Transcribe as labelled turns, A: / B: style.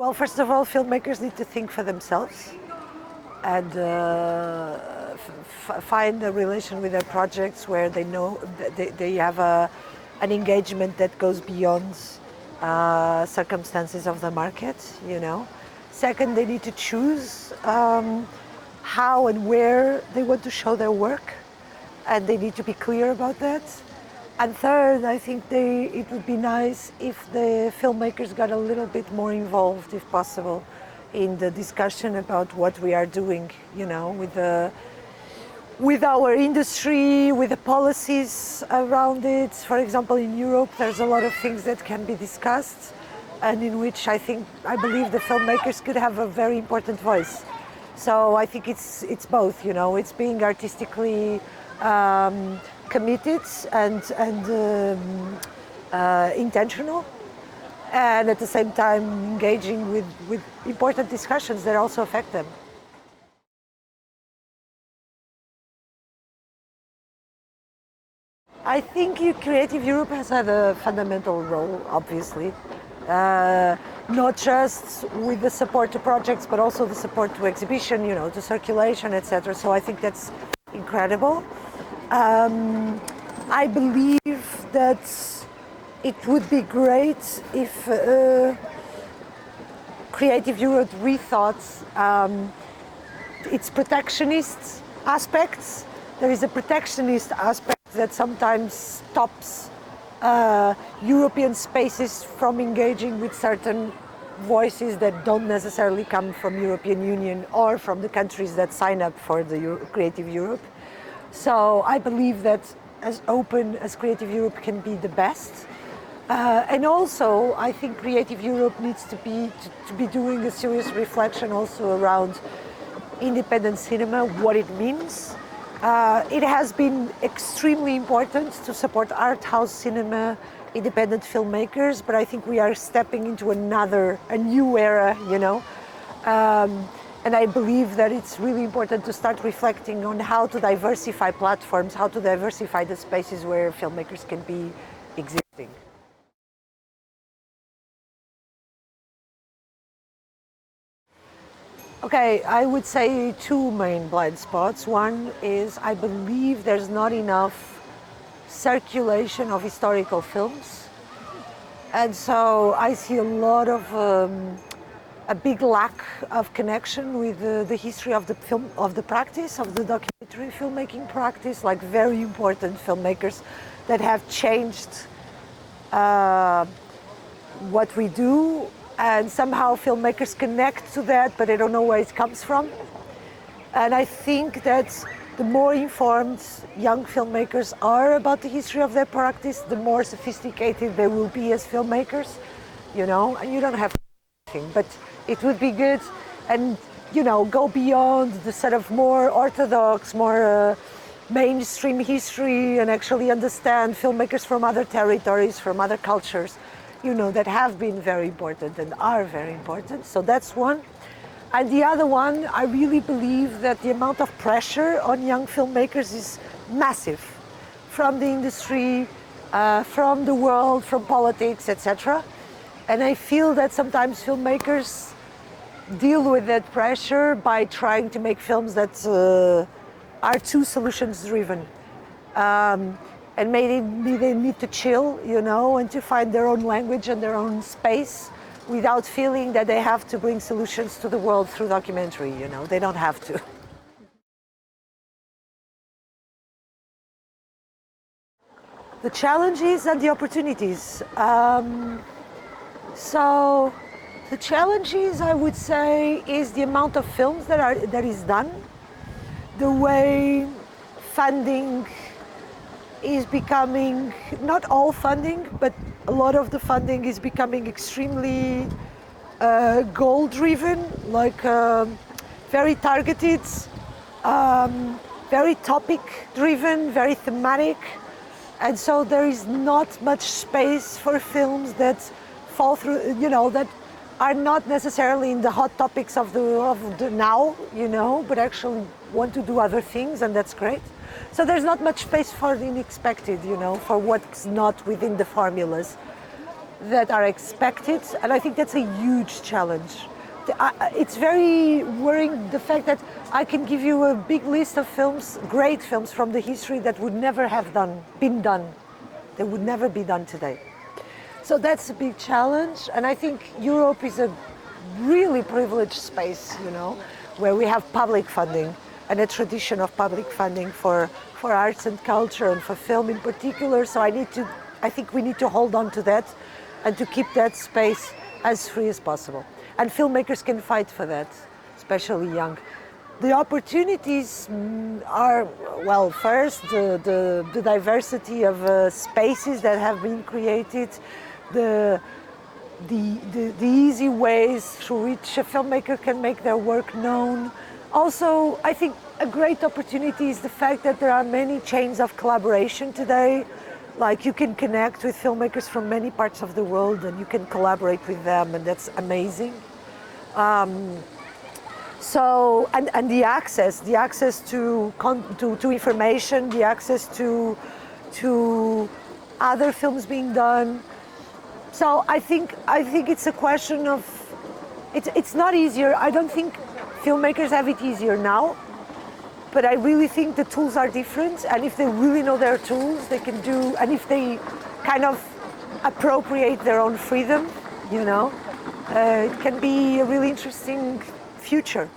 A: Well, first of all, filmmakers need to think for themselves and find a relation with their projects where they know that they have an engagement that goes beyond circumstances of the market, you know. Second, they need to choose how and where they want to show their work, and they need to be clear about that. And third, I think it would be nice if the filmmakers got a little bit more involved, if possible, in the discussion about what we are doing, you know, with our industry, with the policies around it. For example, in Europe, there's a lot of things that can be discussed, and in which I believe the filmmakers could have a very important voice. So I think it's both, you know, it's being artistically committed and intentional, and at the same time engaging with important discussions that also affect them. I think Creative Europe has had a fundamental role, obviously, not just with the support to projects, but also the support to exhibition, you know, to circulation, etc. So I think that's incredible. I believe that it would be great if Creative Europe rethought its protectionist aspects. There is a protectionist aspect that sometimes stops European spaces from engaging with certain voices that don't necessarily come from European Union or from the countries that sign up for the Creative Europe. So I believe that as open as Creative Europe can be, the best. And also, I think Creative Europe needs to be doing a serious reflection also around independent cinema, what it means. It has been extremely important to support art house cinema, independent filmmakers, but I think we are stepping into a new era, you know. And I believe that it's really important to start reflecting on how to diversify platforms, how to diversify the spaces where filmmakers can be existing. Okay, I would say two main blind spots. One is I believe there's not enough circulation of historical films. And so I see a lot of a big lack of connection with the history of the practice, of the documentary filmmaking practice, like very important filmmakers that have changed what we do, and somehow filmmakers connect to that, but they don't know where it comes from. And I think that the more informed young filmmakers are about the history of their practice, the more sophisticated they will be as filmmakers, you know, and you don't have to, but it would be good and, you know, go beyond the sort of more orthodox, more mainstream history and actually understand filmmakers from other territories, from other cultures, you know, that have been very important and are very important. So that's one. And the other one, I really believe that the amount of pressure on young filmmakers is massive from the industry, from the world, from politics, etc. And I feel that sometimes filmmakers deal with that pressure by trying to make films that are too solutions driven. And maybe they need to chill, you know, and to find their own language and their own space without feeling that they have to bring solutions to the world through documentary, you know, they don't have to. The challenges and the opportunities. So the challenges, I would say, is the amount of films that is done, the way funding is becoming, not all funding, but a lot of the funding is becoming extremely goal-driven, like very targeted, very topic-driven, very thematic. And so there is not much space for films that fall through, you know, that are not necessarily in the hot topics of the now, you know, but actually want to do other things, and that's great. So there's not much space for the unexpected, you know, for what's not within the formulas. that are expected, and I think that's a huge challenge. It's very worrying, the fact that I can give you a big list of films, great films from the history that would never have been done. They would never be done today. So that's a big challenge, and I think Europe is a really privileged space, you know, where we have public funding and a tradition of public funding for arts and culture and for film in particular. So I think we need to hold on to that and to keep that space as free as possible. And filmmakers can fight for that, especially young. The opportunities are, well, first, the diversity of spaces that have been created, the easy ways through which a filmmaker can make their work known. Also, I think a great opportunity is the fact that there are many chains of collaboration today. Like, you can connect with filmmakers from many parts of the world and you can collaborate with them, and that's amazing. So, and the access to information, the access to other films being done. So I think it's a question of, it's not easier. I don't think filmmakers have it easier now, but I really think the tools are different, and if they really know their tools, they can do, and if they kind of appropriate their own freedom, you know, it can be a really interesting future.